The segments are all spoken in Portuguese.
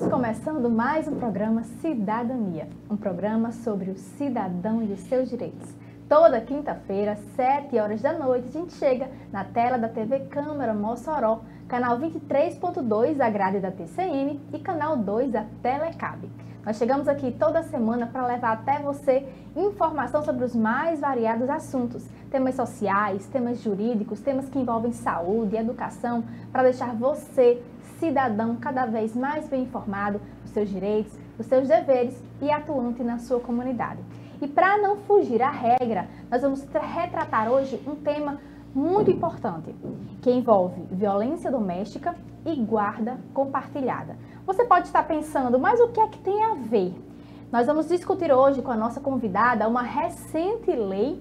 Estamos começando mais um programa Cidadania, um programa sobre o cidadão e os seus direitos. Toda quinta-feira, 7 horas da noite, a gente chega na tela da TV Câmara Mossoró, canal 23.2 da grade da TCM e canal 2 da Telecab. Nós chegamos aqui toda semana para levar até você informação sobre os mais variados assuntos, temas sociais, temas jurídicos, temas que envolvem saúde e educação, para deixar você, cidadão, cada vez mais bem informado dos seus direitos, dos seus deveres e atuante na sua comunidade. E para não fugir à regra, nós vamos retratar hoje um tema muito importante, que envolve violência doméstica e guarda compartilhada. Você pode estar pensando, mas o que é que tem a ver? Nós vamos discutir hoje com a nossa convidada uma recente lei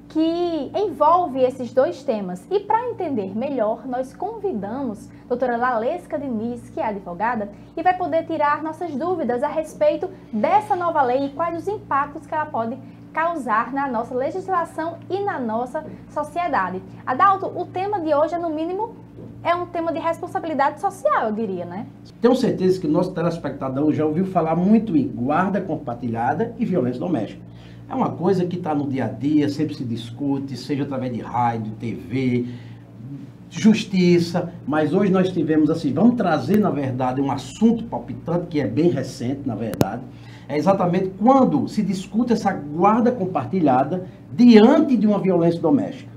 que envolve esses dois temas. E para entender melhor, nós convidamos a doutora Lalesca Diniz, que é advogada, e vai poder tirar nossas dúvidas a respeito dessa nova lei e quais os impactos que ela pode causar na nossa legislação e na nossa sociedade. Adalto, o tema de hoje no mínimo, é um tema de responsabilidade social, eu diria, né? Tenho certeza que o nosso telespectador já ouviu falar muito em guarda compartilhada e violência doméstica. É uma coisa que está no dia a dia, sempre se discute, seja através de rádio, TV, justiça, mas hoje nós tivemos assim, vamos trazer, na verdade, um assunto palpitante, que é bem recente, na verdade, é exatamente quando se discute essa guarda compartilhada diante de uma violência doméstica.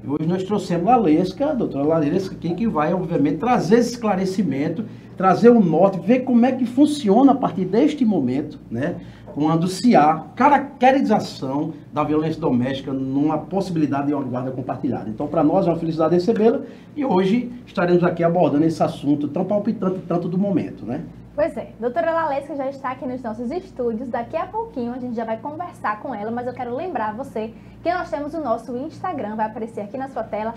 E hoje nós trouxemos a Lalesca, a doutora Lalesca, que vai, obviamente, trazer esse esclarecimento, trazer o norte, ver como é que funciona a partir deste momento, né? Quando se há caracterização da violência doméstica numa possibilidade de uma guarda compartilhada. Então, para nós é uma felicidade recebê-la e hoje estaremos aqui abordando esse assunto tão palpitante tanto do momento, né? Pois é, doutora Lalesca já está aqui nos nossos estúdios, daqui a pouquinho a gente já vai conversar com ela, mas eu quero lembrar você que nós temos o nosso Instagram, vai aparecer aqui na sua tela,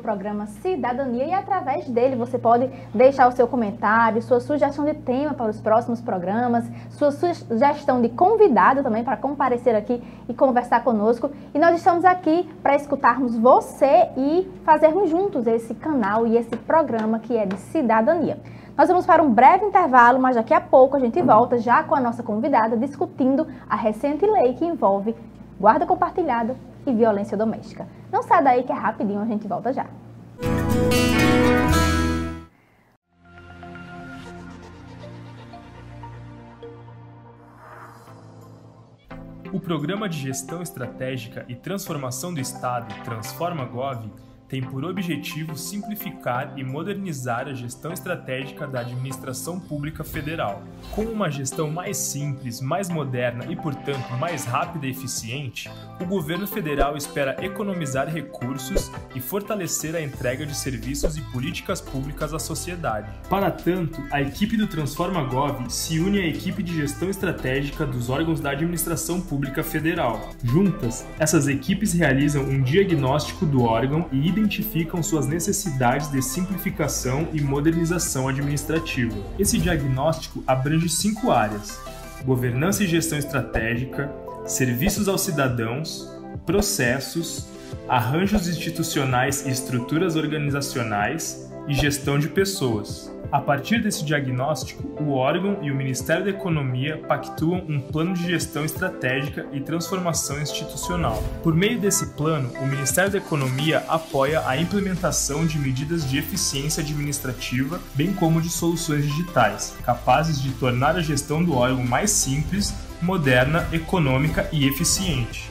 @programa Cidadania, e através dele você pode deixar o seu comentário, sua sugestão de tema para os próximos programas, sua sugestão de convidado também para comparecer aqui e conversar conosco. E nós estamos aqui para escutarmos você e fazermos juntos esse canal e esse programa que é de cidadania. Nós vamos para um breve intervalo, mas daqui a pouco a gente volta já com a nossa convidada discutindo a recente lei que envolve guarda compartilhada e violência doméstica. Não sai daí que é rapidinho, a gente volta já. O Programa de Gestão Estratégica e Transformação do Estado, Transforma-Gov, tem por objetivo simplificar e modernizar a gestão estratégica da administração pública federal. Com uma gestão mais simples, mais moderna e, portanto, mais rápida e eficiente, o governo federal espera economizar recursos e fortalecer a entrega de serviços e políticas públicas à sociedade. Para tanto, a equipe do Transforma-Gov se une à equipe de gestão estratégica dos órgãos da administração pública federal. Juntas, essas equipes realizam um diagnóstico do órgão e identificam suas necessidades de simplificação e modernização administrativa. Esse diagnóstico abrange 5 áreas: governança e gestão estratégica, serviços aos cidadãos, processos, arranjos institucionais e estruturas organizacionais e gestão de pessoas. A partir desse diagnóstico, o órgão e o Ministério da Economia pactuam um plano de gestão estratégica e transformação institucional. Por meio desse plano, o Ministério da Economia apoia a implementação de medidas de eficiência administrativa, bem como de soluções digitais, capazes de tornar a gestão do órgão mais simples, moderna, econômica e eficiente.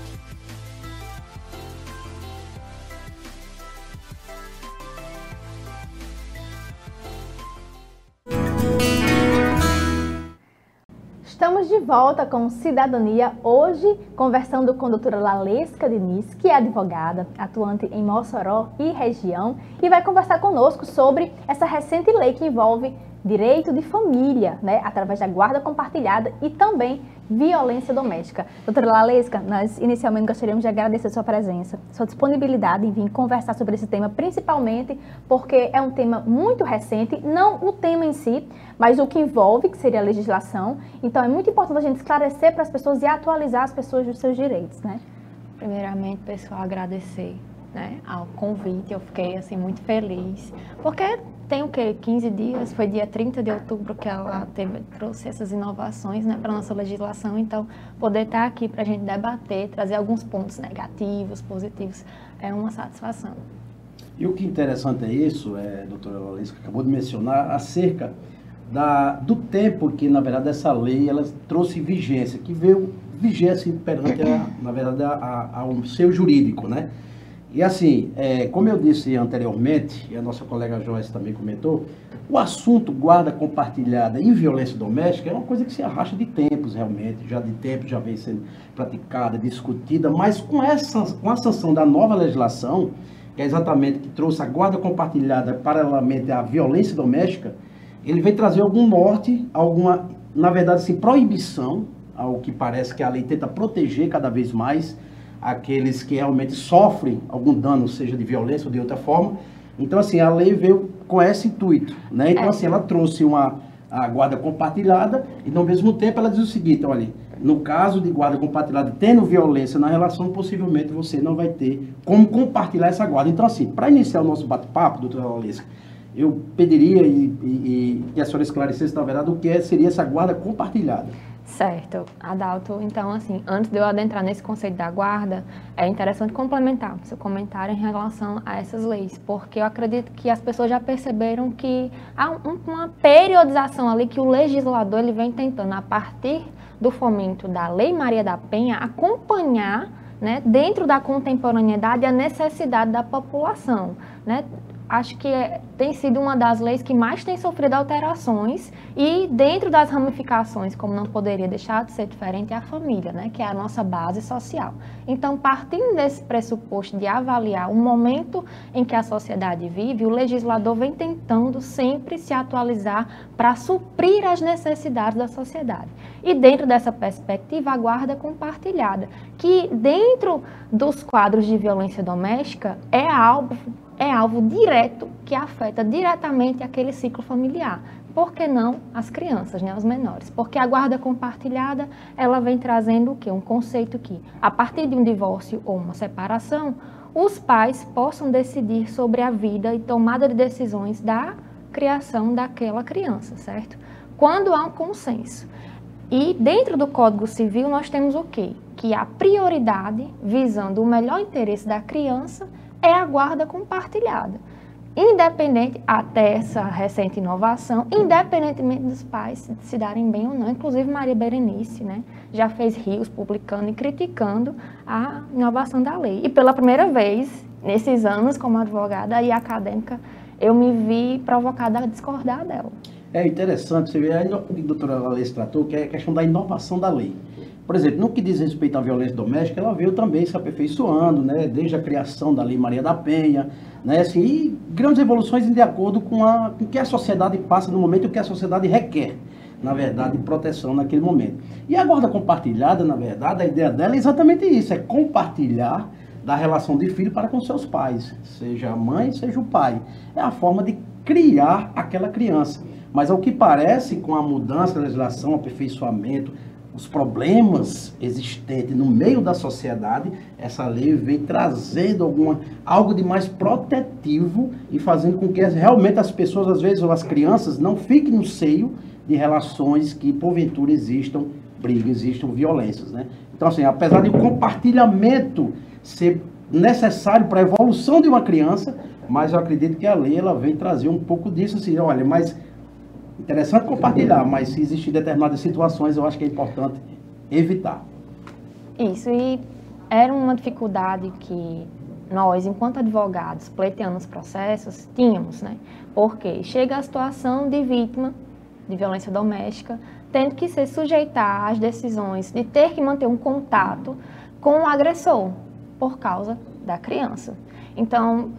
Estamos de volta com Cidadania, hoje conversando com a doutora Lalesca Diniz, que é advogada, atuante em Mossoró e região, e vai conversar conosco sobre essa recente lei que envolve direito de família, né, através da guarda compartilhada e também violência doméstica. Doutora Lalesca, nós inicialmente gostaríamos de agradecer a sua presença, sua disponibilidade em vir conversar sobre esse tema, principalmente porque é um tema muito recente, não o tema em si, mas o que envolve, que seria a legislação. Então é muito importante a gente esclarecer para as pessoas e atualizar as pessoas dos seus direitos, né? Primeiramente, pessoal, agradecer, né, ao convite. Eu fiquei assim muito feliz, porque tem o quê? 15 dias, foi dia 30 de outubro que ela trouxe essas inovações, né, para a nossa legislação, então poder estar aqui para a gente debater, trazer alguns pontos negativos, positivos, é uma satisfação. E o que é interessante é isso, doutora Lalissa, que acabou de mencionar, acerca do tempo que, na verdade, essa lei ela trouxe vigência, que veio vigência perante, na verdade, ao seu jurídico, né? E assim, como eu disse anteriormente, e a nossa colega Joyce também comentou, o assunto guarda compartilhada e violência doméstica é uma coisa que se arrasta de tempos, realmente, já vem sendo praticada, discutida, mas com a sanção da nova legislação, que é exatamente que trouxe a guarda compartilhada paralelamente à violência doméstica, ele vem trazer algum norte, alguma, na verdade, assim, proibição, ao que parece que a lei tenta proteger cada vez mais aqueles que realmente sofrem algum dano, seja de violência ou de outra forma. Então, assim, a lei veio com esse intuito, né? Então, assim, ela trouxe a guarda compartilhada e, ao mesmo tempo, ela diz o seguinte, olha, no caso de guarda compartilhada tendo violência na relação, possivelmente você não vai ter como compartilhar essa guarda. Então, assim, para iniciar o nosso bate-papo, doutora Lalissa, eu pediria que a senhora esclarecesse, na verdade, o que seria essa guarda compartilhada. Certo, Adalto. Então, assim, antes de eu adentrar nesse conceito da guarda, é interessante complementar seu comentário em relação a essas leis, porque eu acredito que as pessoas já perceberam que há uma periodização ali que o legislador ele vem tentando, a partir do fomento da Lei Maria da Penha, acompanhar, né, dentro da contemporaneidade a necessidade da população, né? Acho que tem sido uma das leis que mais tem sofrido alterações e dentro das ramificações, como não poderia deixar de ser diferente, é a família, né, que é a nossa base social. Então, partindo desse pressuposto de avaliar o momento em que a sociedade vive, o legislador vem tentando sempre se atualizar para suprir as necessidades da sociedade. E dentro dessa perspectiva, a guarda compartilhada, que dentro dos quadros de violência doméstica é alvo direto que afeta diretamente aquele ciclo familiar. Por que não as crianças, né, os menores? Porque a guarda compartilhada, ela vem trazendo o quê? Um conceito que, a partir de um divórcio ou uma separação, os pais possam decidir sobre a vida e tomada de decisões da criação daquela criança, certo? Quando há um consenso. E dentro do Código Civil nós temos o quê? Que a prioridade, visando o melhor interesse da criança, é a guarda compartilhada. Independente, até essa recente inovação, independentemente dos pais se darem bem ou não, inclusive Maria Berenice, né, já fez rios publicando e criticando a inovação da lei. E pela primeira vez, nesses anos como advogada e acadêmica, eu me vi provocada a discordar dela. É interessante, você vê, a doutora Lalissa tratou, que é a questão da inovação da lei. Por exemplo, no que diz respeito à violência doméstica, ela veio também se aperfeiçoando, né, desde a criação da Lei Maria da Penha, né, assim, e grandes evoluções de acordo com o que a sociedade passa no momento e o que a sociedade requer, na verdade, de proteção naquele momento. E a guarda compartilhada, na verdade, a ideia dela é exatamente isso, é compartilhar da relação de filho para com seus pais, seja a mãe, seja o pai. É a forma de criar aquela criança. Mas ao que parece, com a mudança da legislação, aperfeiçoamento, os problemas existentes no meio da sociedade, essa lei vem trazendo algo de mais protetivo e fazendo com que realmente as pessoas, às vezes, ou as crianças, não fiquem no seio de relações que, porventura, existam brigas, existam violências, né? Então, assim, apesar de o compartilhamento ser necessário para a evolução de uma criança, mas eu acredito que a lei ela vem trazer um pouco disso, assim, olha, mas interessante compartilhar, mas se existir determinadas situações, eu acho que é importante evitar. Isso, e era uma dificuldade que nós, enquanto advogados, pleiteando os processos, tínhamos, né? Porque chega a situação de vítima de violência doméstica, tendo que se sujeitar às decisões de ter que manter um contato com o agressor, por causa da criança. Então,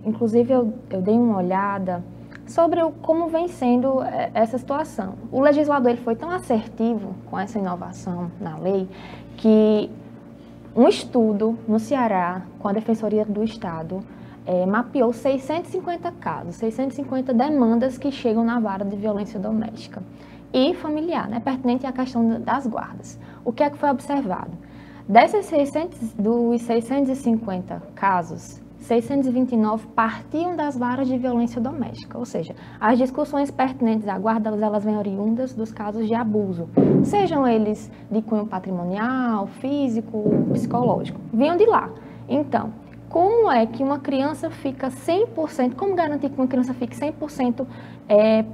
inclusive eu dei uma olhada sobre como vem sendo essa situação. O legislador ele foi tão assertivo com essa inovação na lei que um estudo no Ceará, com a Defensoria do Estado, mapeou 650 casos, 650 demandas que chegam na vara de violência doméstica e familiar, né, pertinente à questão das guardas. O que é que foi observado? Dos 650 casos, 629 partiam das varas de violência doméstica, ou seja, as discussões pertinentes à guarda, elas vêm oriundas dos casos de abuso, sejam eles de cunho patrimonial, físico, psicológico, vinham de lá. Então, como é que uma criança fica 100%, como garantir que uma criança fique 100%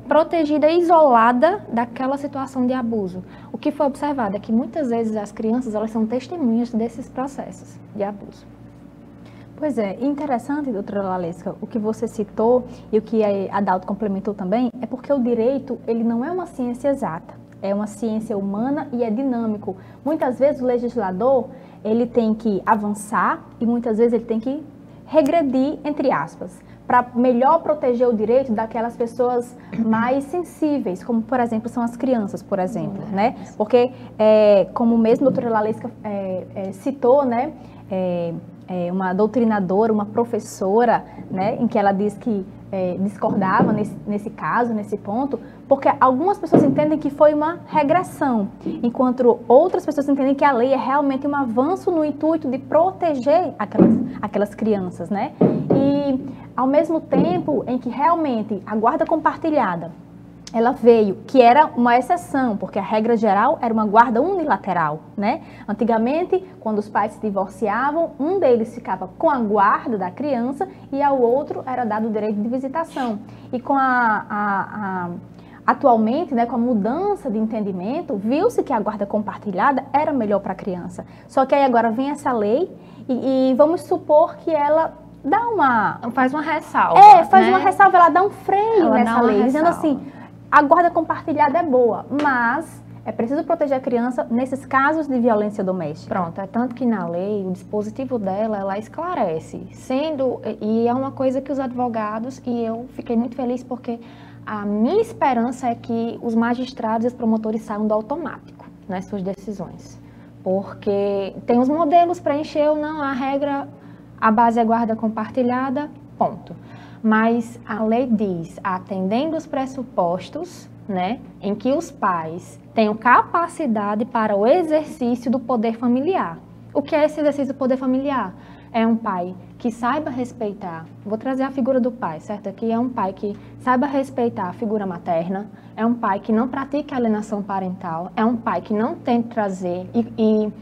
protegida e isolada daquela situação de abuso? O que foi observado é que muitas vezes as crianças, elas são testemunhas desses processos de abuso. Pois é, interessante, doutora Lalesca, o que você citou e o que a Adalto complementou também, é porque o direito, ele não é uma ciência exata, é uma ciência humana e é dinâmico. Muitas vezes o legislador, ele tem que avançar e muitas vezes ele tem que regredir, entre aspas, para melhor proteger o direito daquelas pessoas mais sensíveis, como, por exemplo, são as crianças, por exemplo, né? Porque, como mesmo a doutora Lalesca citou, né, uma doutrinadora, uma professora, né, em que ela diz que discordava nesse caso, nesse ponto, porque algumas pessoas entendem que foi uma regressão, enquanto outras pessoas entendem que a lei é realmente um avanço no intuito de proteger aquelas crianças, né? E, ao mesmo tempo em que realmente a guarda compartilhada, ela veio, que era uma exceção, porque a regra geral era uma guarda unilateral, né? Antigamente, quando os pais se divorciavam, um deles ficava com a guarda da criança e ao outro era dado o direito de visitação. E com atualmente, né, com a mudança de entendimento, viu-se que a guarda compartilhada era melhor para a criança. Só que aí agora vem essa lei e vamos supor que ela faz uma ressalva. Faz né? uma ressalva, ela dá um freio nessa lei, dizendo assim: a guarda compartilhada é boa, mas é preciso proteger a criança nesses casos de violência doméstica. Pronto, é tanto que na lei, o dispositivo dela, ela esclarece, e é uma coisa que os advogados, e eu fiquei muito feliz porque a minha esperança é que os magistrados e os promotores saiam do automático nas suas decisões, porque tem os modelos para encher ou não, a regra, a base é guarda compartilhada, ponto. Mas a lei diz, atendendo os pressupostos, né, em que os pais tenham capacidade para o exercício do poder familiar. O que é esse exercício do poder familiar? É um pai que saiba respeitar, vou trazer a figura do pai, certo? Aqui é um pai que saiba respeitar a figura materna, é um pai que não pratique alienação parental, é um pai que não tente trazer e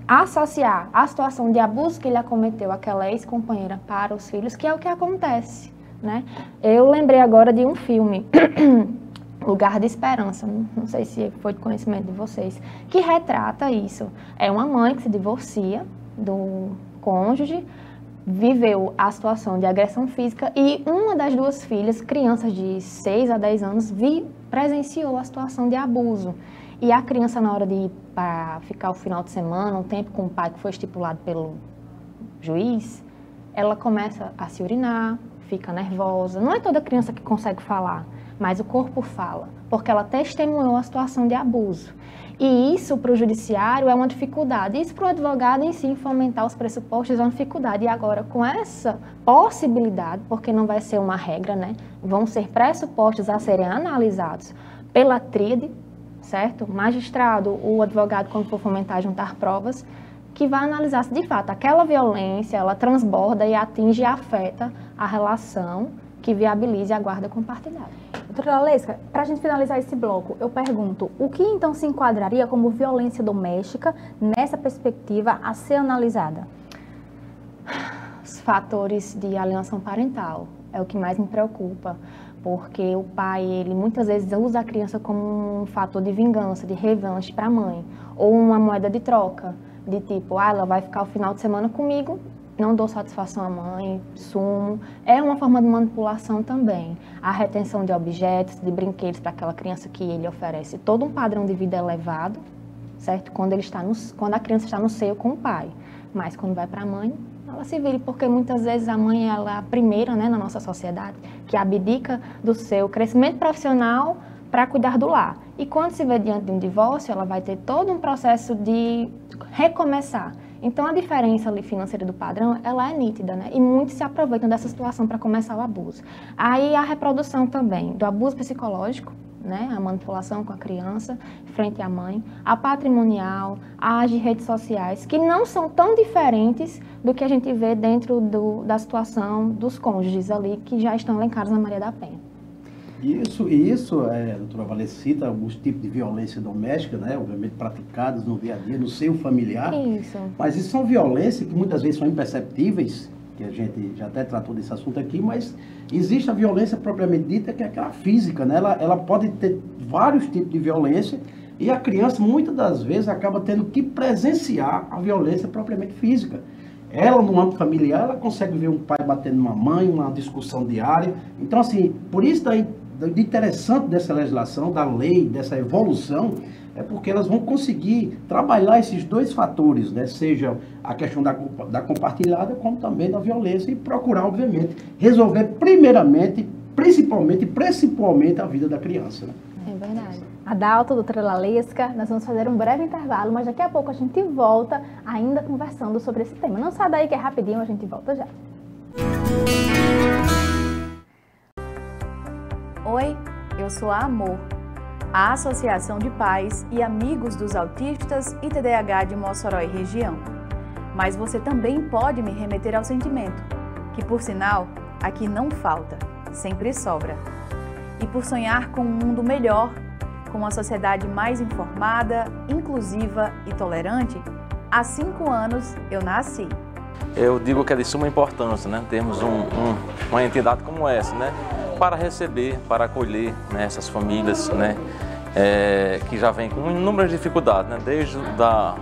associar a situação de abuso que ele acometeu àquela ex-companheira para os filhos, que é o que acontece, né? Eu lembrei agora de um filme, Lugar de Esperança, não sei se foi de conhecimento de vocês, que retrata isso. É uma mãe que se divorcia do cônjuge, viveu a situação de agressão física e uma das duas filhas, crianças de 6 a 10 anos, presenciou a situação de abuso. E a criança, na hora de ir para ficar o final de semana, um tempo com o pai que foi estipulado pelo juiz, ela começa a se urinar, fica nervosa. Não é toda criança que consegue falar, mas o corpo fala, porque ela testemunhou a situação de abuso. E isso para o judiciário é uma dificuldade. Isso para o advogado em si, fomentar os pressupostos é uma dificuldade. E agora, com essa possibilidade, porque não vai ser uma regra, né? Vão ser pressupostos a serem analisados pela tríade, certo? O magistrado, o advogado, quando for fomentar, juntar provas, que vai analisar se de fato aquela violência, ela transborda e atinge e afeta a relação que viabilize a guarda compartilhada. Doutora Lalesca, para a gente finalizar esse bloco, eu pergunto, o que então se enquadraria como violência doméstica nessa perspectiva a ser analisada? Os fatores de alienação parental é o que mais me preocupa, porque o pai, ele muitas vezes usa a criança como um fator de vingança, de revanche para a mãe, ou uma moeda de troca, de tipo, ela vai ficar o final de semana comigo, não dou satisfação à mãe, sumo. É uma forma de manipulação também. A retenção de objetos, de brinquedos para aquela criança que ele oferece todo um padrão de vida elevado, certo? Quando a criança está no seio com o pai. Mas quando vai para a mãe, ela se vira, porque muitas vezes a mãe ela é a primeira, né, na nossa sociedade, que abdica do seu crescimento profissional para cuidar do lar. E quando se vê diante de um divórcio, ela vai ter todo um processo de recomeçar. Então, a diferença ali financeira do padrão, ela é nítida, né? E muitos se aproveitam dessa situação para começar o abuso. Aí, a reprodução também do abuso psicológico, né, a manipulação com a criança frente à mãe, a patrimonial, as de redes sociais, que não são tão diferentes do que a gente vê dentro da situação dos cônjuges ali, que já estão elencados na Maria da Penha. Isso, doutora Valesca, cita alguns tipos de violência doméstica, né, obviamente praticadas no dia a dia, no seio familiar. Isso. Mas isso são violências que muitas vezes são imperceptíveis, que a gente já até tratou desse assunto aqui, mas existe a violência propriamente dita, que é aquela física, né? Ela pode ter vários tipos de violência e a criança, muitas das vezes, acaba tendo que presenciar a violência propriamente física. Ela, no âmbito familiar, ela consegue ver um pai batendo numa mãe, uma discussão diária. Então, assim, por isso de interessante dessa legislação, da lei, dessa evolução, é porque elas vão conseguir trabalhar esses dois fatores, né? Seja a questão da compartilhada, como também da violência, e procurar, obviamente, resolver primeiramente, principalmente a vida da criança. Né? É verdade. Adalto, doutora Valesca, nós vamos fazer um breve intervalo, mas daqui a pouco a gente volta ainda conversando sobre esse tema. Não sai daí que é rapidinho, a gente volta já. Oi, eu sou a Amor, a Associação de Pais e Amigos dos Autistas e TDAH de Mossoró e região. Mas você também pode me remeter ao sentimento, que por sinal, aqui não falta, sempre sobra. E por sonhar com um mundo melhor, com uma sociedade mais informada, inclusiva e tolerante, há 5 anos eu nasci. Eu digo que é de suma importância, né, termos uma entidade como essa, né, para receber, para acolher, né, essas famílias, né, que já vêm com inúmeras dificuldades, né, desde da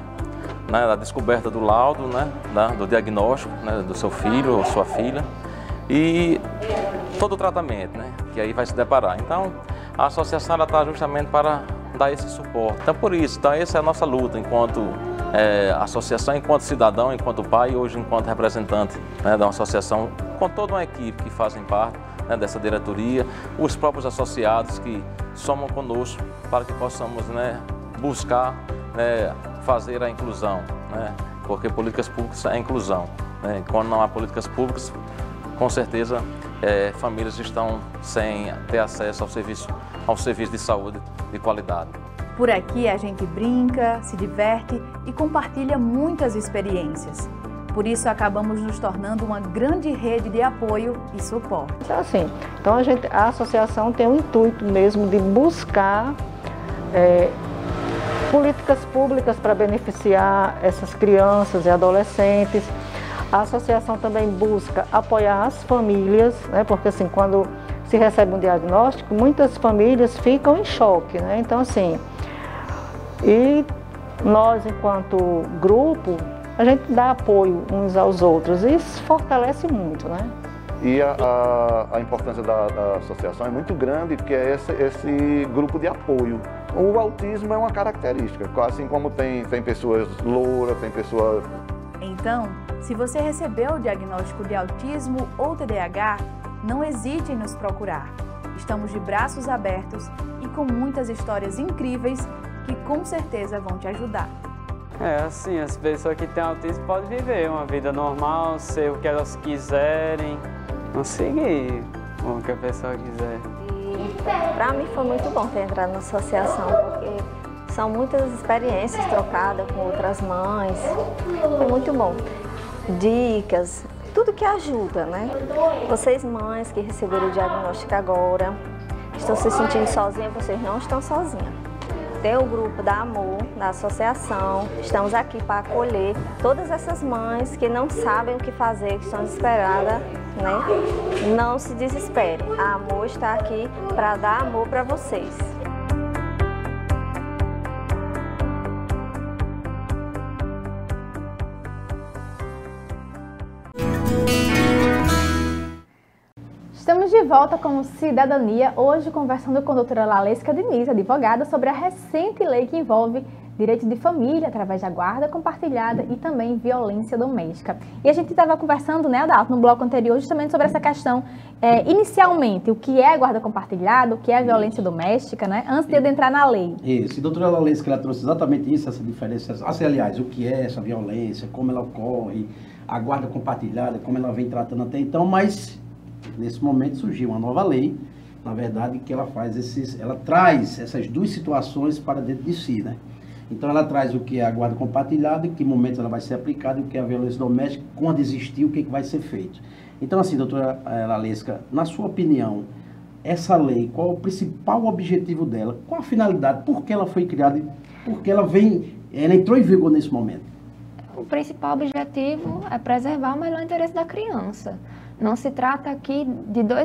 descoberta do laudo, né, do diagnóstico, né, do seu filho ou sua filha, e todo o tratamento, né, que aí vai se deparar. Então, a associação está justamente para dar esse suporte. Então, por isso, essa é a nossa luta enquanto associação, enquanto cidadão, enquanto pai e hoje enquanto representante, né, da associação, com toda uma equipe que fazem parte, né, dessa diretoria, os próprios associados que somam conosco para que possamos, né, buscar, né, fazer a inclusão, né, porque políticas públicas é inclusão, né, quando não há políticas públicas, com certeza famílias estão sem ter acesso ao serviço de saúde de qualidade. Por aqui a gente brinca, se diverte e compartilha muitas experiências. Por isso acabamos nos tornando uma grande rede de apoio e suporte. Assim, então a associação tem o intuito mesmo de buscar políticas públicas para beneficiar essas crianças e adolescentes. A associação também busca apoiar as famílias, né, porque assim, quando se recebe um diagnóstico, muitas famílias ficam em choque, né? Então assim, e nós enquanto grupo, a gente dá apoio uns aos outros e isso fortalece muito, né? E a importância da associação é muito grande, porque é esse grupo de apoio. O autismo é uma característica, assim como tem pessoas louras, tem pessoas... Então, se você recebeu o diagnóstico de autismo ou TDAH, não hesite em nos procurar. Estamos de braços abertos e com muitas histórias incríveis que com certeza vão te ajudar. Assim, as pessoas que têm autismo podem viver uma vida normal, ser o que elas quiserem, não seguir o que a pessoa quiser. Para mim foi muito bom ter entrado na associação, porque são muitas experiências trocadas com outras mães, foi muito bom. Dicas, tudo que ajuda, né? Vocês mães que receberam o diagnóstico agora, estão se sentindo sozinhas, vocês não estão sozinhas. Tem o grupo da Amor, da associação, estamos aqui para acolher todas essas mães que não sabem o que fazer, que estão desesperadas, né? Não se desespere, a Amor está aqui para dar amor para vocês. Estamos de volta com Cidadania, hoje conversando com a doutora Valesca Diniz, advogada, sobre a recente lei que envolve direito de família através da guarda compartilhada e também violência doméstica. E a gente estava conversando, né, Adalto, no bloco anterior, justamente sobre essa questão, inicialmente, o que é guarda compartilhada, o que é violência doméstica, né, antes de entrar na lei. Isso, e a doutora Valesca, ela trouxe exatamente isso, essa diferença, assim, aliás, o que é essa violência, como ela ocorre, a guarda compartilhada, como ela vem tratando até então, mas... Nesse momento surgiu uma nova lei na verdade, que ela faz ela traz essas duas situações para dentro de si, né? Então ela traz o que é a guarda compartilhada, em que momento ela vai ser aplicada, e o que é a violência doméstica, quando existir, o que vai ser feito. Então, assim, doutora Lalesca, na sua opinião, essa lei, qual é o principal objetivo dela? Qual a finalidade? Por que ela foi criada? E por que ela entrou em vigor nesse momento? O principal objetivo é preservar o melhor interesse da criança. Não se trata aqui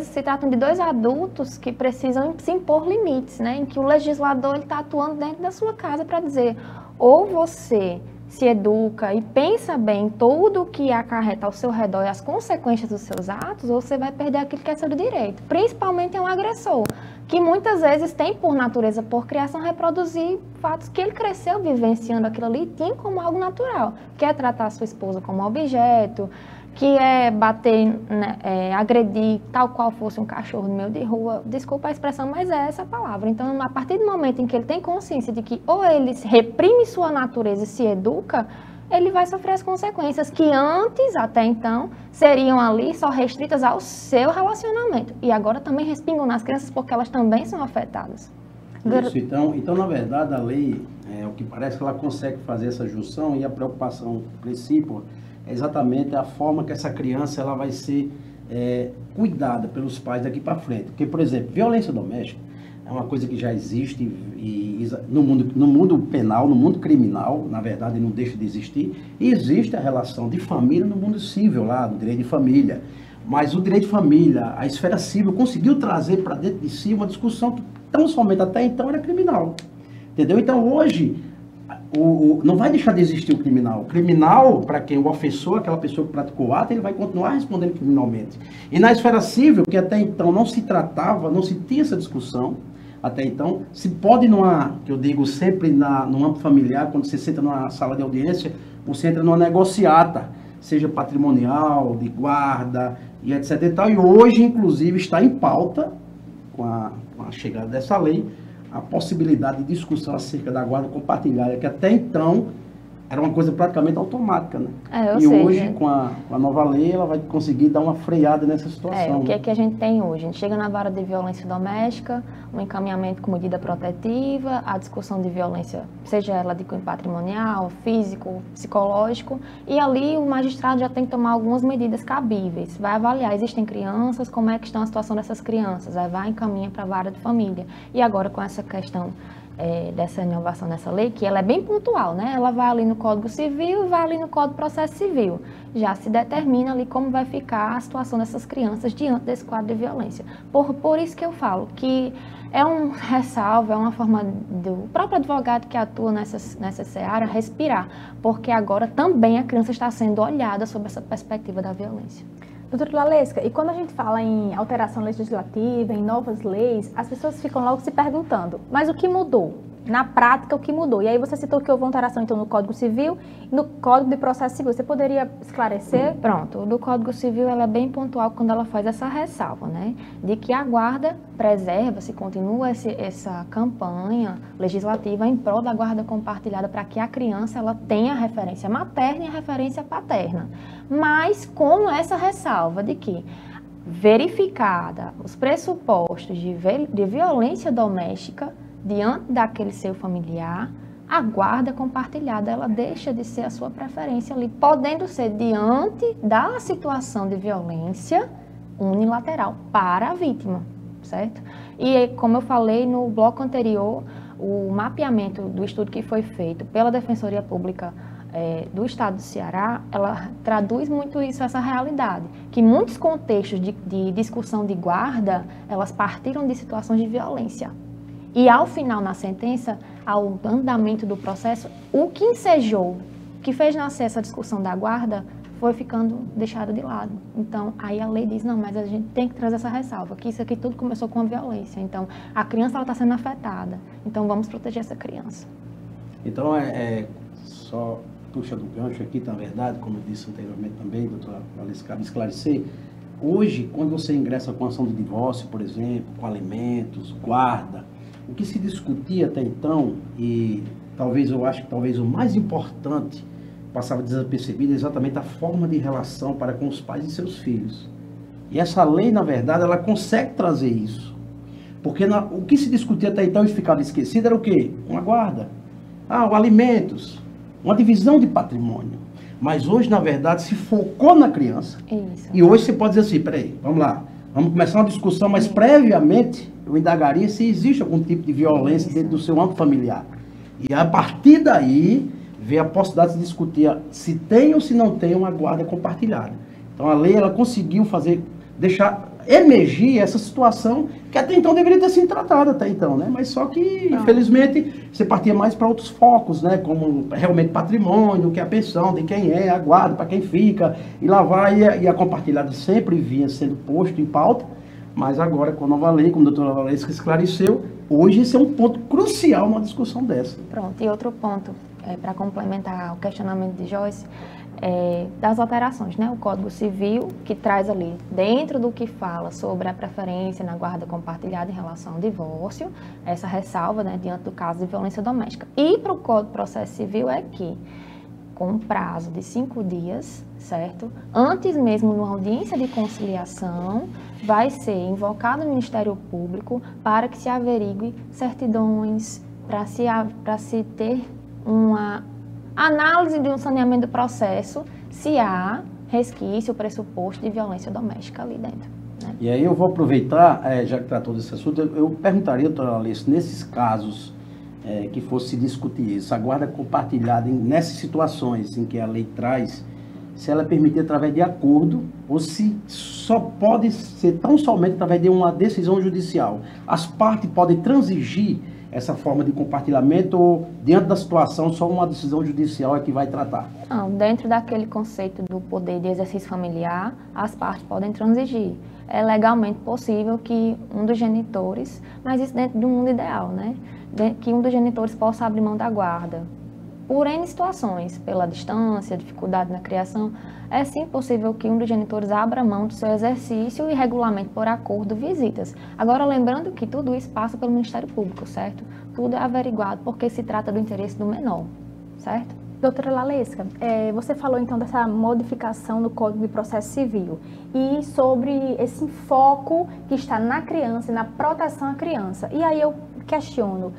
se tratam de dois adultos que precisam se impor limites, né? Em que o legislador está atuando dentro da sua casa para dizer, ou você se educa e pensa bem tudo o que acarreta ao seu redor e as consequências dos seus atos, ou você vai perder aquilo que é seu direito. Principalmente é um agressor, que muitas vezes tem por natureza, por criação, reproduzir fatos que ele cresceu vivenciando aquilo ali e tinha como algo natural, que é tratar a sua esposa como objeto, que é bater, né, agredir tal qual fosse um cachorro no meio de rua. Desculpa a expressão, mas é essa a palavra. Então, a partir do momento em que ele tem consciência de que ou ele reprime sua natureza e se educa, ele vai sofrer as consequências que antes, até então, seriam ali só restritas ao seu relacionamento. E agora também respingam nas crianças porque elas também são afetadas. Isso, então, na verdade, a lei, o que parece que ela consegue fazer essa junção, e a preocupação, o princípio, é exatamente a forma que essa criança ela vai ser cuidada pelos pais daqui para frente. Porque, por exemplo, violência doméstica é uma coisa que já existe no mundo penal, no mundo criminal, na verdade não deixa de existir, e existe a relação de família no mundo civil, lá no direito de família. Mas o direito de família, a esfera civil, conseguiu trazer para dentro de si uma discussão que tão somente até então era criminal. Entendeu? Então hoje, não vai deixar de existir o criminal. O criminal, para quem o ofensor, aquela pessoa que praticou o ato, ele vai continuar respondendo criminalmente. E na esfera civil, que até então não se tratava, não se tinha essa discussão, até então, se pode que eu digo sempre no âmbito familiar, quando você senta numa sala de audiência, você entra numa negociata, seja patrimonial, de guarda, e etc. e tal. E hoje, inclusive, está em pauta, com a chegada dessa lei, a possibilidade de discussão acerca da guarda compartilhada, que até então era uma coisa praticamente automática, né? Hoje, com a nova lei, ela vai conseguir dar uma freada nessa situação. O que é que a gente tem hoje? A gente chega na vara de violência doméstica, um encaminhamento com medida protetiva, a discussão de violência, seja ela de cunho patrimonial, físico, psicológico, e ali o magistrado já tem que tomar algumas medidas cabíveis. Vai avaliar, existem crianças, como é que está a situação dessas crianças, aí vai encaminhar para a vara de família. E agora com essa questão dessa inovação dessa lei, que ela é bem pontual, né? Ela vai ali no Código Civil e vai ali no Código de Processo Civil. Já se determina ali como vai ficar a situação dessas crianças diante desse quadro de violência. Por isso que eu falo que é um ressalvo, é uma forma do próprio advogado que atua nessa seara respirar, porque agora também a criança está sendo olhada sob essa perspectiva da violência. Doutora Lalesca, e quando a gente fala em alteração legislativa, em novas leis, as pessoas ficam logo se perguntando, mas o que mudou? Na prática, o que mudou? E aí você citou que houve alteração então no Código Civil e no Código de Processo Civil. Você poderia esclarecer? Pronto, do Código Civil ela é bem pontual quando ela faz essa ressalva, né? De que a guarda preserva-se, continua essa campanha legislativa em prol da guarda compartilhada para que a criança ela tenha a referência materna e a referência paterna. Mas com essa ressalva de que verificada os pressupostos de violência doméstica diante daquele seu familiar, a guarda compartilhada ela deixa de ser a sua preferência ali, podendo ser diante da situação de violência unilateral para a vítima, certo? E como eu falei no bloco anterior, o mapeamento do estudo que foi feito pela Defensoria Pública do Estado do Ceará, ela traduz muito isso, essa realidade, que muitos contextos de discussão de guarda, elas partiram de situações de violência. E ao final, na sentença, ao andamento do processo, o que ensejou, que fez nascer essa discussão da guarda, foi ficando deixado de lado. Então, aí a lei diz, não, mas a gente tem que trazer essa ressalva, que isso aqui tudo começou com a violência. Então, a criança está sendo afetada. Então, vamos proteger essa criança. Então, só puxa do gancho aqui, na verdade, como eu disse anteriormente também, doutora Alice, cabe esclarecer, hoje, quando você ingressa com ação de divórcio, por exemplo, com alimentos, guarda, o que se discutia até então, e eu acho que talvez o mais importante, passava desapercebido, é exatamente a forma de relação para com os pais e seus filhos. E essa lei, na verdade, ela consegue trazer isso. Porque o que se discutia até então e ficava esquecido era o quê? Uma guarda. O alimentos, uma divisão de patrimônio. Mas hoje, na verdade, se focou na criança. Isso. E hoje você pode dizer assim, peraí, vamos lá. Vamos começar uma discussão, mas previamente eu indagaria se existe algum tipo de violência dentro do seu âmbito familiar. E a partir daí, vê a possibilidade de se discutir se tem ou se não tem uma guarda compartilhada. Então a lei, ela conseguiu emergir essa situação que até então deveria ter sido tratada até então, né? Mas só que, infelizmente, você partia mais para outros focos, né? Como realmente patrimônio, que é a pensão de quem é, a guarda, para quem fica, e lá vai, e a compartilhada sempre vinha sendo posto em pauta, mas agora com a nova lei, como a doutora Valesca esclareceu, hoje esse é um ponto crucial numa discussão dessa. Pronto, e outro ponto, para complementar o questionamento de Joyce, das alterações, né? O Código Civil, que traz ali, dentro do que fala sobre a preferência na guarda compartilhada em relação ao divórcio, essa ressalva, né, diante do caso de violência doméstica. E para o Código de Processo Civil é que, com um prazo de 5 dias, certo? Antes mesmo de uma audiência de conciliação, vai ser invocado o Ministério Público para que se averigue certidões, para se ter uma análise de um saneamento do processo, se há resquício, pressuposto de violência doméstica ali dentro. Né? E aí eu vou aproveitar, já que tratou desse assunto, eu perguntaria, doutora Alice, nesses casos que fosse discutir isso, a guarda compartilhada nessas situações em que a lei traz, se ela é permitida através de acordo ou se só pode ser tão somente através de uma decisão judicial. As partes podem transigir essa forma de compartilhamento ou, diante da situação, só uma decisão judicial é que vai tratar? Não, dentro daquele conceito do poder de exercício familiar, as partes podem transigir. É legalmente possível que um dos genitores, mas isso dentro do mundo ideal, né? Que um dos genitores possa abrir mão da guarda. Por N situações, pela distância, dificuldade na criação, é sim possível que um dos genitores abra mão do seu exercício e regulamente por acordo visitas. Agora, lembrando que tudo isso passa pelo Ministério Público, certo? Tudo é averiguado porque se trata do interesse do menor, certo? Doutora Valesca, você falou então dessa modificação no Código de Processo Civil e sobre esse foco que está na criança e na proteção à criança. E aí eu questiono,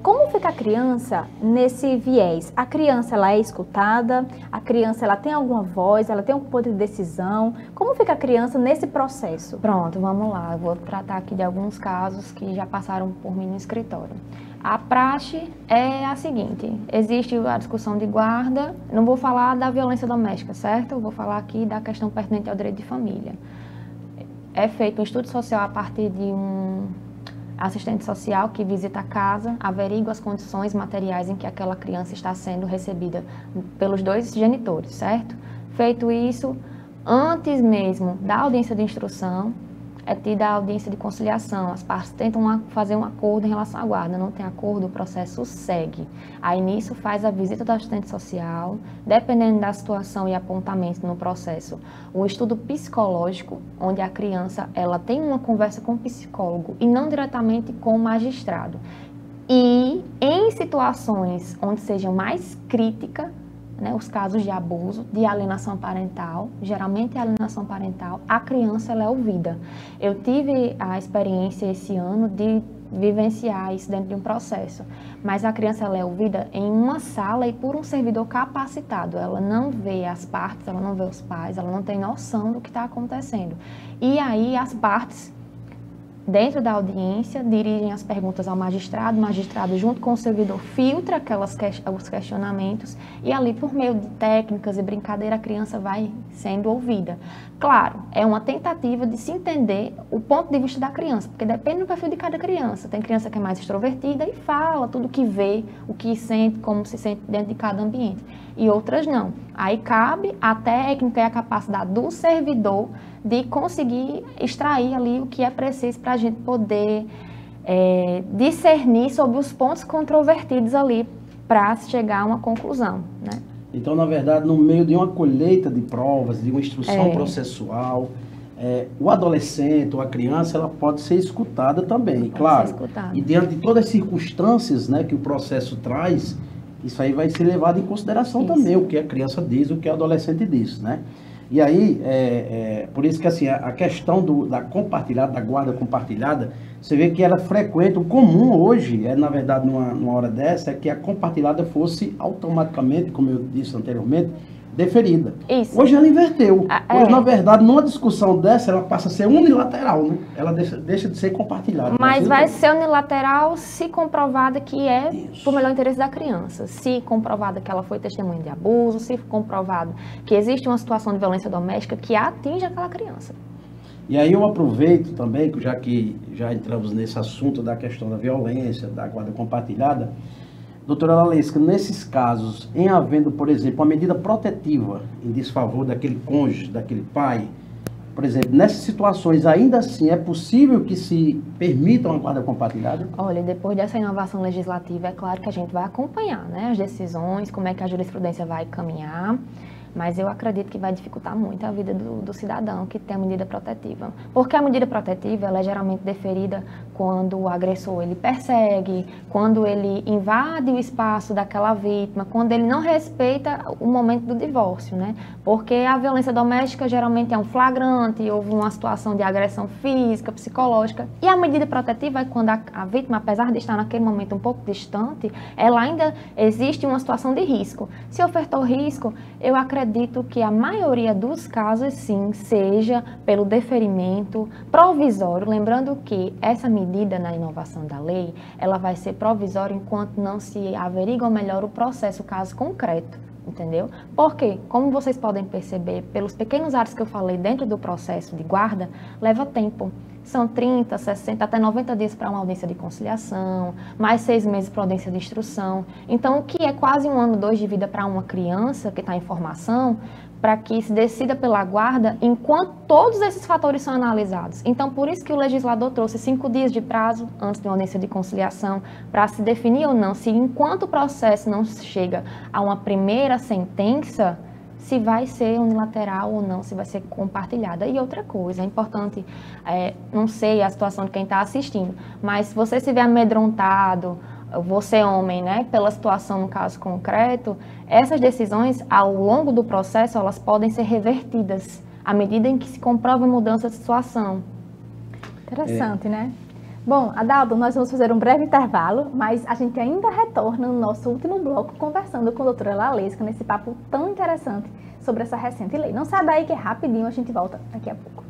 como fica a criança nesse viés? A criança, ela é escutada? A criança, ela tem alguma voz? Ela tem um poder de decisão? Como fica a criança nesse processo? Pronto, vamos lá. Eu vou tratar aqui de alguns casos que já passaram por mim no escritório. A praxe é a seguinte, existe a discussão de guarda, não vou falar da violência doméstica, certo? Eu vou falar aqui da questão pertinente ao direito de família. É feito um estudo social a partir de um assistente social que visita a casa, averigua as condições materiais em que aquela criança está sendo recebida pelos dois genitores, certo? Feito isso, antes mesmo da audiência de instrução, é tida a audiência de conciliação, as partes tentam fazer um acordo em relação à guarda, não tem acordo, o processo segue. Aí nisso faz a visita do assistente social, dependendo da situação e apontamento no processo, um estudo psicológico, onde a criança ela tem uma conversa com o psicólogo e não diretamente com o magistrado. E em situações onde seja mais crítica, né, os casos de abuso, de alienação parental, geralmente a alienação parental, a criança ela é ouvida. Eu tive a experiência esse ano de vivenciar isso dentro de um processo, mas a criança ela é ouvida em uma sala e por um servidor capacitado. Ela não vê as partes, ela não vê os pais, ela não tem noção do que está acontecendo. E aí as partes, dentro da audiência, dirigem as perguntas ao magistrado, o magistrado junto com o servidor filtra os questionamentos e ali por meio de técnicas e brincadeira a criança vai sendo ouvida. Claro, é uma tentativa de se entender o ponto de vista da criança, porque depende do perfil de cada criança. Tem criança que é mais extrovertida e fala tudo o que vê, o que sente, como se sente dentro de cada ambiente. E outras não. Aí cabe a técnica e a capacidade do servidor de conseguir extrair ali o que é preciso para a gente poder discernir sobre os pontos controvertidos ali para chegar a uma conclusão, né? Então, na verdade, no meio de uma colheita de provas, de uma instrução processual, o adolescente ou a criança, ela pode ser escutada também, claro. E diante de todas as circunstâncias, né, que o processo traz, isso aí vai ser levado em consideração também, o que a criança diz, o que o adolescente diz, né? E aí, por isso que assim, a questão da compartilhada, da guarda compartilhada, você vê que ela é frequente. O comum hoje, na verdade, numa hora dessa, é que a compartilhada fosse automaticamente, como eu disse anteriormente, deferida. Isso. Hoje ela inverteu. Hoje, na verdade, numa discussão dessa, ela passa a ser unilateral, né? Ela deixa de ser compartilhada. Mas vai ser unilateral se comprovada que é por melhor interesse da criança. Se comprovada que ela foi testemunha de abuso, se comprovado que existe uma situação de violência doméstica que atinge aquela criança. E aí eu aproveito também, já que já entramos nesse assunto da questão da violência, da guarda compartilhada, doutora Lalesca, nesses casos, em havendo, por exemplo, uma medida protetiva em desfavor daquele cônjuge, daquele pai, por exemplo, nessas situações, ainda assim, é possível que se permita uma guarda compartilhada? Olha, depois dessa inovação legislativa, é claro que a gente vai acompanhar, né, as decisões, como é que a jurisprudência vai caminhar, mas eu acredito que vai dificultar muito a vida do cidadão que tem a medida protetiva. Porque a medida protetiva, ela é geralmente deferida quando o agressor ele persegue, quando ele invade o espaço daquela vítima, quando ele não respeita o momento do divórcio, né? Porque a violência doméstica geralmente é um flagrante, houve uma situação de agressão física, psicológica, e a medida protetiva é quando a vítima, apesar de estar naquele momento um pouco distante, ela ainda existe uma situação de risco. Se ofertou risco, eu acredito que a maioria dos casos, sim, seja pelo deferimento provisório, lembrando que essa medida na inovação da lei, ela vai ser provisória enquanto não se averigua melhor o processo, o caso concreto, entendeu? Porque, como vocês podem perceber, pelos pequenos atos que eu falei dentro do processo de guarda, leva tempo. São 30, 60, até 90 dias para uma audiência de conciliação, mais 6 meses para audiência de instrução. Então, o que é quase 1 ano, 2 de vida para uma criança que está em formação, para que se decida pela guarda, enquanto todos esses fatores são analisados. Então, por isso que o legislador trouxe 5 dias de prazo antes de uma audiência de conciliação, para se definir ou não, se enquanto o processo não chega a uma primeira sentença, se vai ser unilateral ou não, se vai ser compartilhada. E outra coisa, é importante, não sei a situação de quem está assistindo, mas se você se vê amedrontado, você homem, né, pela situação no caso concreto, essas decisões, ao longo do processo, elas podem ser revertidas, à medida em que se comprova a mudança de situação. Interessante, né? Bom, Adalto, nós vamos fazer um breve intervalo, mas a gente ainda retorna no nosso último bloco conversando com a doutora Lalesca nesse papo tão interessante sobre essa recente lei. Não sai daí que é rapidinho, a gente volta daqui a pouco.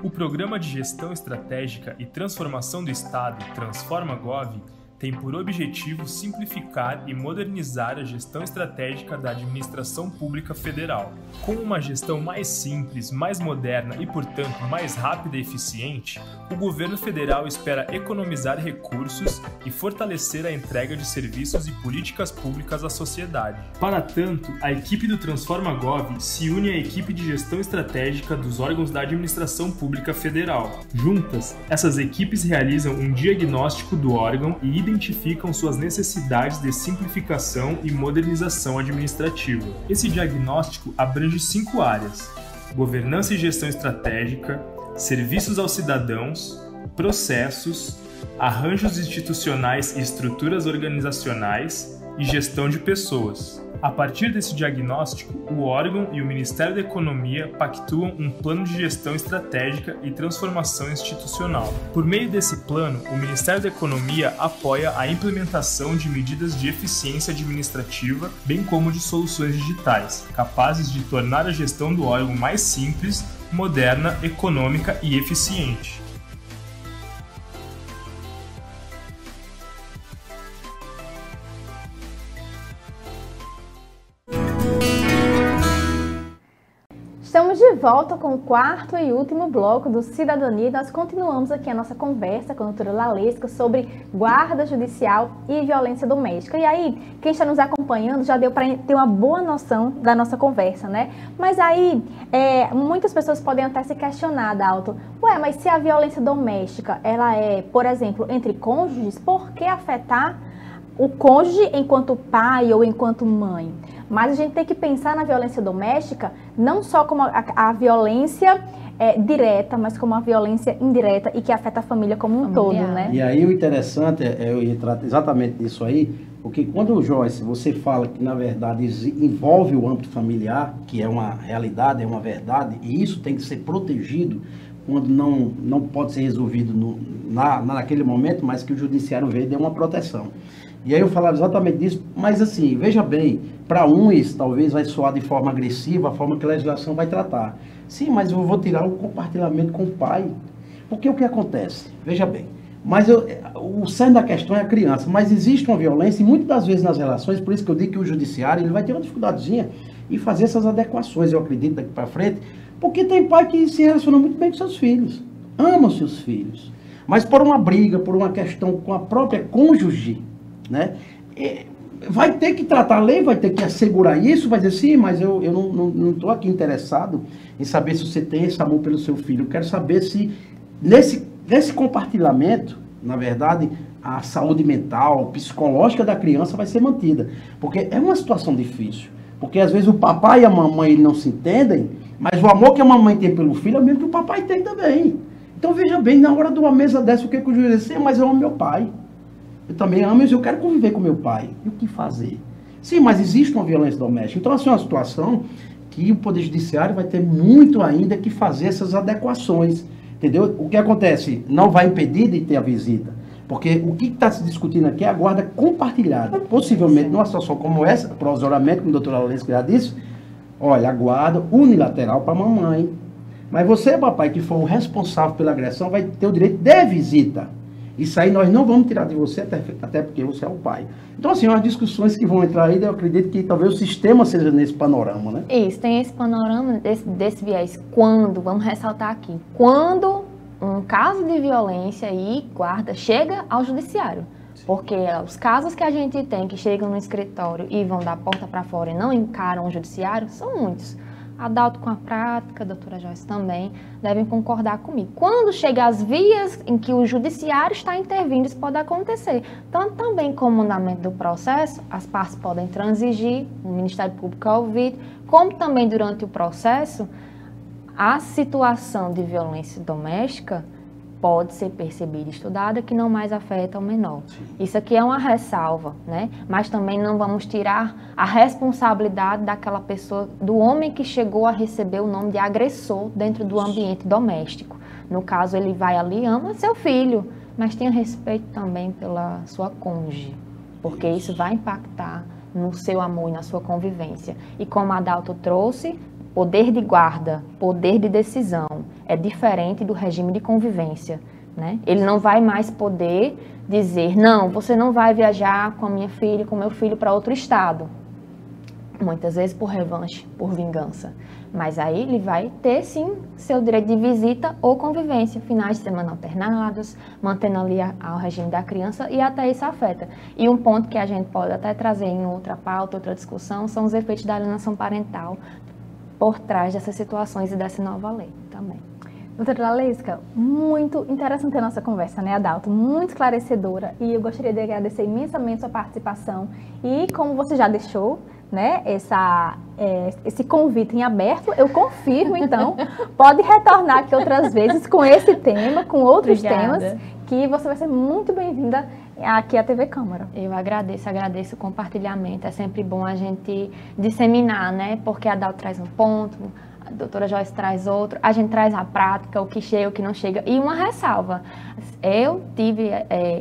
O Programa de Gestão Estratégica e Transformação do Estado, Transforma-Gov, tem por objetivo simplificar e modernizar a gestão estratégica da administração pública federal. Com uma gestão mais simples, mais moderna e, portanto, mais rápida e eficiente, o governo federal espera economizar recursos e fortalecer a entrega de serviços e políticas públicas à sociedade. Para tanto, a equipe do Transforma-Gov se une à equipe de gestão estratégica dos órgãos da administração pública federal. Juntas, essas equipes realizam um diagnóstico do órgão e identificam suas necessidades de simplificação e modernização administrativa. Esse diagnóstico abrange 5 áreas: governança e gestão estratégica, serviços aos cidadãos, processos, arranjos institucionais e estruturas organizacionais e gestão de pessoas. A partir desse diagnóstico, o órgão e o Ministério da Economia pactuam um plano de gestão estratégica e transformação institucional. Por meio desse plano, o Ministério da Economia apoia a implementação de medidas de eficiência administrativa, bem como de soluções digitais, capazes de tornar a gestão do órgão mais simples, moderna, econômica e eficiente. Estamos de volta com o 4º e último bloco do Cidadania e nós continuamos aqui a nossa conversa com a doutora Lalesca sobre guarda judicial e violência doméstica. E aí, quem está nos acompanhando já deu para ter uma boa noção da nossa conversa, né? Mas aí, muitas pessoas podem até se questionar, Adalto, mas se a violência doméstica, ela é, por exemplo, entre cônjuges, por que afetar o cônjuge enquanto pai ou enquanto mãe, mas a gente tem que pensar na violência doméstica não só como a violência direta, mas como a violência indireta e que afeta a família como um todo, né? E aí o interessante eu ia tratar exatamente disso aí, porque quando, Joyce, você fala que na verdade envolve o âmbito familiar, que é uma realidade, é uma verdade, e isso tem que ser protegido quando não pode ser resolvido naquele momento, mas que o judiciário veio e deu uma proteção. E aí eu falava exatamente disso, mas assim, veja bem, para uns talvez vai soar de forma agressiva a forma que a legislação vai tratar. Sim, mas eu vou tirar o compartilhamento com o pai. Porque o que acontece? Veja bem, mas o cerne da questão é a criança, mas existe uma violência e muitas das vezes nas relações, por isso que eu digo que o judiciário ele vai ter uma dificuldadezinha em fazer essas adequações, eu acredito, daqui para frente, porque tem pai que se relaciona muito bem com seus filhos, ama seus filhos, mas por uma briga, por uma questão com a própria cônjuge, né, vai ter que tratar a lei, vai ter que assegurar isso, vai dizer, sim, mas eu não estou aqui interessado em saber se você tem esse amor pelo seu filho, eu quero saber se nesse compartilhamento, na verdade, a saúde mental, psicológica da criança vai ser mantida, porque é uma situação difícil, porque às vezes o papai e a mamãe não se entendem, mas o amor que a mamãe tem pelo filho é o mesmo que o papai tem também. Então veja bem, na hora de uma mesa dessa, o que o juiz diz? Mas eu amo meu pai. Eu também amo, mas eu quero conviver com meu pai. E o que fazer? Sim, mas existe uma violência doméstica. Então, assim, é uma situação que o Poder Judiciário vai ter muito ainda que fazer essas adequações. Entendeu? O que acontece? Não vai impedir de ter a visita. Porque o que está se discutindo aqui é a guarda compartilhada. Possivelmente, numa situação como essa, provisoriamente, como a doutora Lalesca já disse, olha, a guarda unilateral para a mamãe. Mas você, papai, que for o responsável pela agressão, vai ter o direito de visita. Isso aí nós não vamos tirar de você, até porque você é o pai. Então, assim, umas discussões que vão entrar aí, eu acredito que talvez o sistema seja nesse panorama, né? Isso, tem esse panorama desse viés. Quando, vamos ressaltar aqui, quando um caso de violência e guarda chega ao judiciário. Porque os casos que a gente tem que chegam no escritório e vão da porta para fora e não encaram o judiciário, são muitos. Adalto com a prática, a doutora Joyce também, devem concordar comigo. Quando chega às vias em que o judiciário está intervindo, isso pode acontecer. Tanto também como no andamento do processo, as partes podem transigir, o Ministério Público é ouvido, como também durante o processo, a situação de violência doméstica pode ser percebida e estudada que não mais afeta o menor. Isso aqui é uma ressalva, né? Mas também não vamos tirar a responsabilidade daquela pessoa, do homem que chegou a receber o nome de agressor dentro do ambiente doméstico. No caso, ele vai ali, ama seu filho, mas tenha respeito também pela sua cônjuge, porque isso vai impactar no seu amor e na sua convivência. E como a Adalto trouxe, poder de guarda, poder de decisão é diferente do regime de convivência, né? Ele não vai mais poder dizer, não, você não vai viajar com a minha filha, com o meu filho para outro estado. Muitas vezes por revanche, por vingança. Mas aí ele vai ter, sim, seu direito de visita ou convivência, finais de semana alternados, mantendo ali ao regime da criança, e até isso afeta. E um ponto que a gente pode até trazer em outra pauta, outra discussão, são os efeitos da alienação parental por trás dessas situações e dessa nova lei também. Doutora Lalesca, muito interessante a nossa conversa, né, Adalto? Muito esclarecedora, e eu gostaria de agradecer imensamente a sua participação. E como você já deixou, né, esse convite em aberto, eu confirmo, então, pode retornar aqui outras vezes com esse tema, com outros temas, que você vai ser muito bem-vinda aqui à TV Câmara. Eu agradeço o compartilhamento, é sempre bom a gente disseminar, né, porque a Adalto traz um ponto, a doutora Joyce traz outro, a gente traz a prática, o que chega, o que não chega, e uma ressalva. Eu tive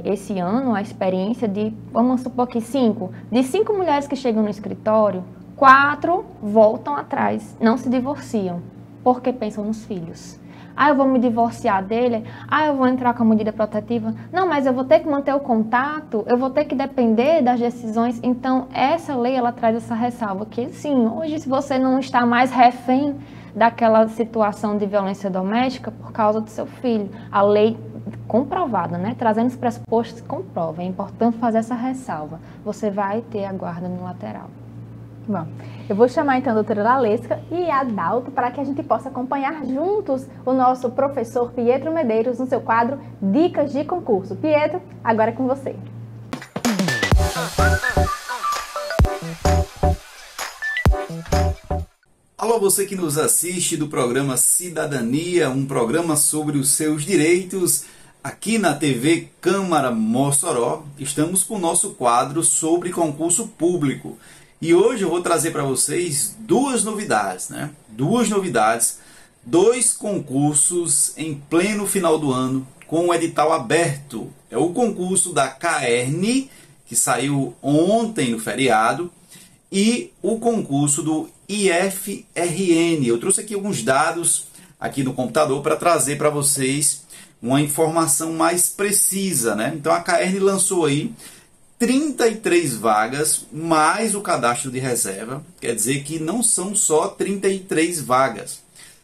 esse ano a experiência de, vamos supor que 5 mulheres que chegam no escritório, 4 voltam atrás, não se divorciam, porque pensam nos filhos. Ah, eu vou me divorciar dele, eu vou entrar com a medida protetiva. Não, mas eu vou ter que manter o contato, eu vou ter que depender das decisões. Então, essa lei, ela traz essa ressalva que, sim, hoje se você não está mais refém daquela situação de violência doméstica por causa do seu filho, a lei comprovada, né? Trazendo os pressupostos que comprovam. É importante fazer essa ressalva. Você vai ter a guarda unilateral. Bom, eu vou chamar então a doutora Lalesca e a Adalto para que a gente possa acompanhar juntos o nosso professor Pietro Medeiros no seu quadro Dicas de Concurso. Pietro, agora é com você. Alô, você que nos assiste do programa Cidadania, um programa sobre os seus direitos, aqui na TV Câmara Mossoró. Estamos com o nosso quadro sobre concurso público. E hoje eu vou trazer para vocês duas novidades, né? Duas novidades, dois concursos em pleno final do ano, com o edital aberto. É o concurso da CAERN, que saiu ontem no feriado, e o concurso do IFRN. Eu trouxe aqui alguns dados aqui no computador para trazer para vocês uma informação mais precisa, né? Então a CAERN lançou aí 33 vagas mais o cadastro de reserva. Quer dizer que não são só 33 vagas.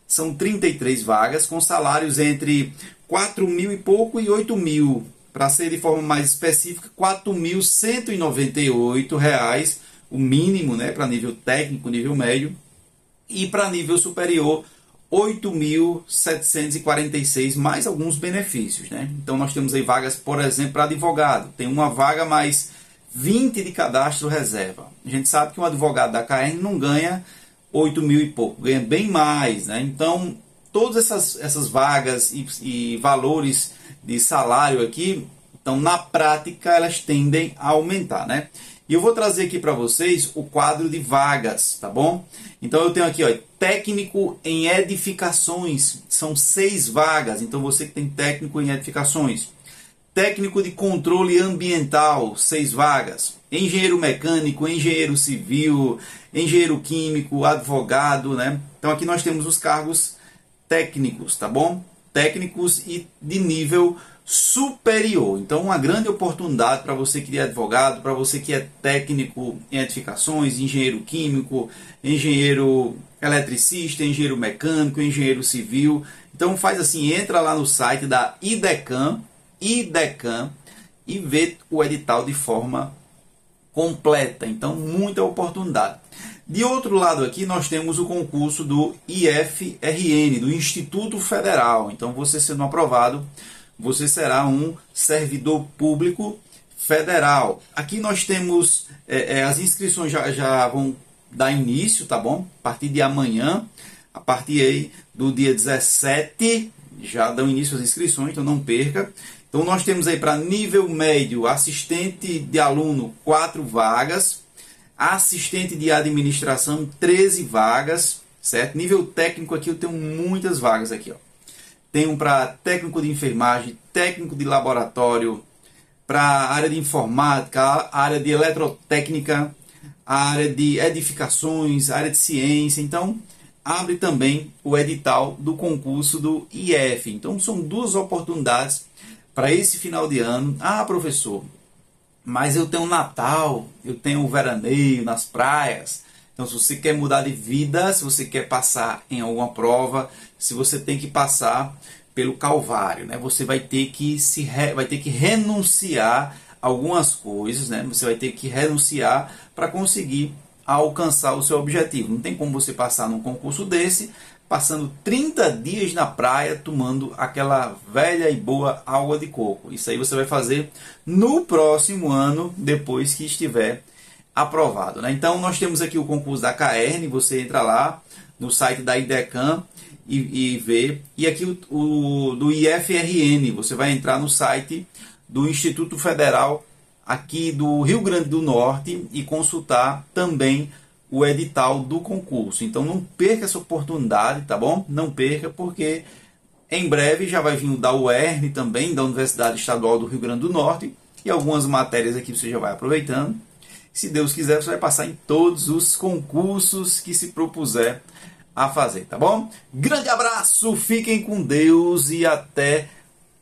São 33 vagas com salários entre 4 mil e pouco e 8 mil. Para ser de forma mais específica, R$ 4.198, o mínimo, né, para nível técnico, nível médio, e para nível superior, R$ 8.746, mais alguns benefícios, né? Então nós temos aí vagas, por exemplo, para advogado. Tem uma vaga mais 20 de cadastro reserva. A gente sabe que um advogado da CAERN não ganha 8 mil e pouco, ganha bem mais, né? Então, todas essas vagas e valores de salário aqui, então, na prática, elas tendem a aumentar, né? E eu vou trazer aqui para vocês o quadro de vagas, tá bom? Então, eu tenho aqui, ó, técnico em edificações, são 6 vagas. Então, você que tem técnico em edificações. Técnico de controle ambiental, 6 vagas. Engenheiro mecânico, engenheiro civil, engenheiro químico, advogado, né? Então, aqui nós temos os cargos técnicos, tá bom? Técnicos e de nível superior. Então, uma grande oportunidade para você que é advogado, para você que é técnico em edificações, engenheiro químico, engenheiro eletricista, engenheiro mecânico, engenheiro civil. Então, faz assim, entra lá no site da IDECAM, e vê o edital de forma completa. Então, muita oportunidade. De outro lado aqui, nós temos o concurso do IFRN, do Instituto Federal. Então, você sendo aprovado, você será um servidor público federal. Aqui nós temos, as inscrições já vão dar início, tá bom? A partir de amanhã, a partir aí do dia 17, já dão início as inscrições, então não perca. Então nós temos aí para nível médio, assistente de aluno, 4 vagas. Assistente de administração, 13 vagas, certo? Nível técnico aqui eu tenho muitas vagas aqui, ó. Tenho para técnico de enfermagem, técnico de laboratório, para a área de informática, a área de eletrotécnica, a área de edificações, a área de ciência. Então, abre também o edital do concurso do IF. Então, são duas oportunidades para esse final de ano. Ah, professor, mas eu tenho Natal, eu tenho o veraneio nas praias. Então, se você quer mudar de vida, se você quer passar em alguma prova, se você tem que passar pelo Calvário, né? Você vai ter que renunciar a algumas coisas, né? Você vai ter que renunciar para conseguir alcançar o seu objetivo. Não tem como você passar num concurso desse, passando 30 dias na praia, tomando aquela velha e boa água de coco. Isso aí você vai fazer no próximo ano, depois que estiver aprovado, né? Então, nós temos aqui o concurso da CAERN, você entra lá no site da IDECAM e vê. E aqui o do IFRN, você vai entrar no site do Instituto Federal aqui do Rio Grande do Norte e consultar também o edital do concurso. Então, não perca essa oportunidade, tá bom? Não perca, porque em breve já vai vir o da UERN também, da Universidade Estadual do Rio Grande do Norte, e algumas matérias aqui você já vai aproveitando. Se Deus quiser, você vai passar em todos os concursos que se propuser a fazer, tá bom? Grande abraço, fiquem com Deus e até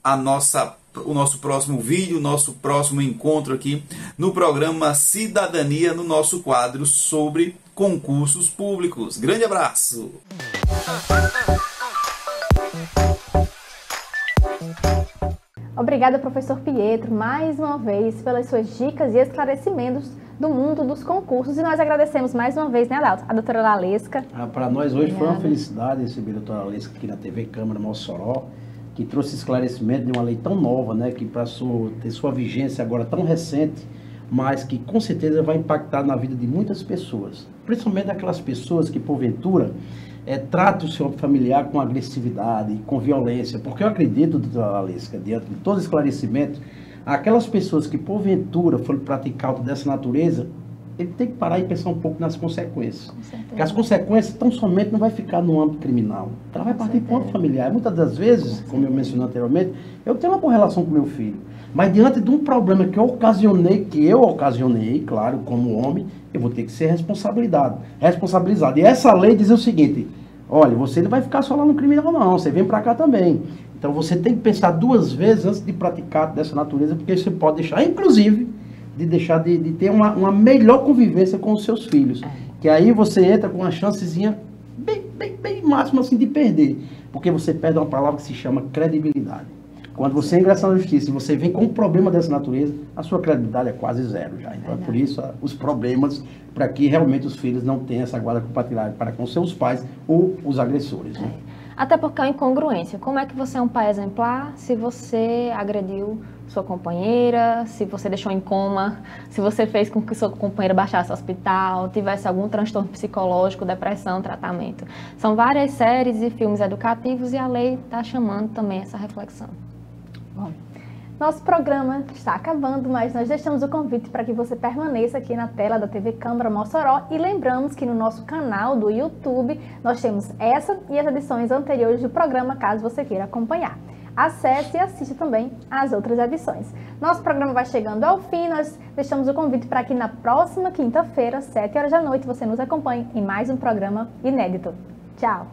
o nosso próximo vídeo, o nosso próximo encontro aqui no programa Cidadania, no nosso quadro sobre concursos públicos. Grande abraço! Obrigada, professor Pietro, mais uma vez pelas suas dicas e esclarecimentos do mundo dos concursos. E nós agradecemos mais uma vez, né, Adalto? A doutora Lalesca. Para nós hoje foi uma felicidade receber a doutora Lalesca aqui na TV Câmara Mossoró, que trouxe esclarecimento de uma lei tão nova, né, que passou a ter sua vigência agora tão recente, mas que com certeza vai impactar na vida de muitas pessoas, principalmente aquelas pessoas que porventura tratam o seu familiar com agressividade, com violência, porque eu acredito, doutora Alesca, diante de todo esclarecimento, aquelas pessoas que porventura foram praticar algo dessa natureza, ele tem que parar e pensar um pouco nas consequências. Porque as consequências tão somente não vai ficar no âmbito criminal, ela vai partir para o âmbito familiar. Muitas das vezes, como eu mencionei anteriormente, eu tenho uma boa relação com meu filho, mas diante de um problema que eu ocasionei, claro, como homem, eu vou ter que ser responsabilizado. E essa lei diz o seguinte: olha, você não vai ficar só lá no criminal não, você vem para cá também. Então você tem que pensar 2 vezes antes de praticar dessa natureza, porque você pode deixar, inclusive, de ter uma melhor convivência com os seus filhos. Que aí você entra com uma chancezinha bem máxima assim de perder. Porque você perde uma palavra que se chama credibilidade. Quando você ingressa na justiça e você vem com um problema dessa natureza, a sua credibilidade é quase zero já. Então é por isso os problemas, para que realmente os filhos não tenham essa guarda compartilhada para com seus pais ou os agressores. Né? Até porque é uma incongruência. Como é que você é um pai exemplar se você agrediu sua companheira, se você deixou em coma, se você fez com que sua companheira baixasse ao hospital, tivesse algum transtorno psicológico, depressão, tratamento? São várias séries e filmes educativos e a lei está chamando também essa reflexão. Bom, nosso programa está acabando, mas nós deixamos o convite para que você permaneça aqui na tela da TV Câmara Mossoró e lembramos que no nosso canal do YouTube nós temos essa e as edições anteriores do programa, caso você queira acompanhar. Acesse e assista também as outras edições. Nosso programa vai chegando ao fim, nós deixamos o convite para que na próxima quinta-feira, 7 horas da noite, você nos acompanhe em mais um programa inédito. Tchau!